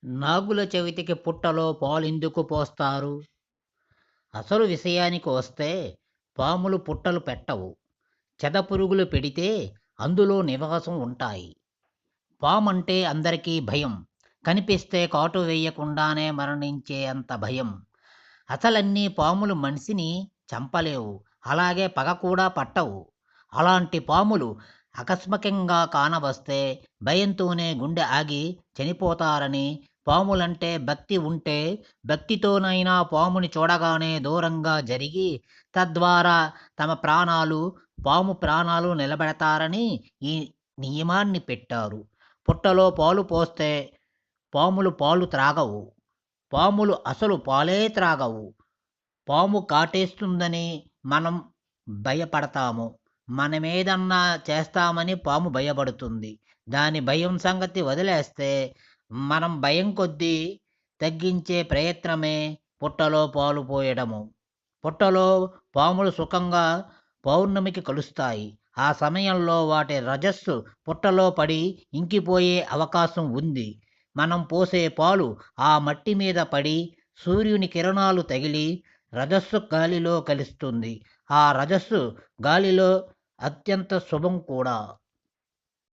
నాగుల చవితికి పుట్టలో పాలెందుకు పోస్తారు? అసలు విషయానికి వస్తే పాములు పుట్టలు పెట్టవు. చెదపురుగులు పెడితే అందులో నివాసం ఉంటాయి. పామంటే అందరికీ భయం. కనిపిస్తే కాటు వేయకుండానే మరణించే అంత భయం. అసలన్నీ పాములు మనిషిని చంపలేవు. అలాగే పగ కూడా పట్టవు. అలాంటి పాములు ఆకస్మికంగా కానవస్తే భయంతోనే గుండె ఆగి చనిపోతారని, పాములంటే భక్తి ఉంటే భక్తితోనైనా పాముని చూడగానే దూరంగా జరిగి తద్వారా తమ ప్రాణాలు, పాము ప్రాణాలు నిలబెడతారని ఈ నియమాన్ని పెట్టారు. పుట్టలో పాలు పోస్తే పాములు పాలు త్రాగవు. పాములు అసలు పాలే త్రాగవు. పాము కాటేస్తుందని మనం భయపడతాము. మనమేదన్నా చేస్తామని పాము భయపడుతుంది. దాని భయం సంగతి వదిలేస్తే, మనం భయం కొద్దీ తగ్గించే ప్రయత్నమే పుట్టలో పాలు పోయడము. పుట్టలో పాములు సుఖంగా పౌర్ణమికి కలుస్తాయి. ఆ సమయంలో వాటి రజస్సు పుట్టలో పడి ఇంకిపోయే అవకాశం ఉంది. మనం పోసే పాలు ఆ మట్టి మీద పడి సూర్యుని కిరణాలు తగిలి రజస్సు గాలిలో కలుస్తుంది. ఆ రజస్సు గాలిలో అత్యంత శుభం కూడా.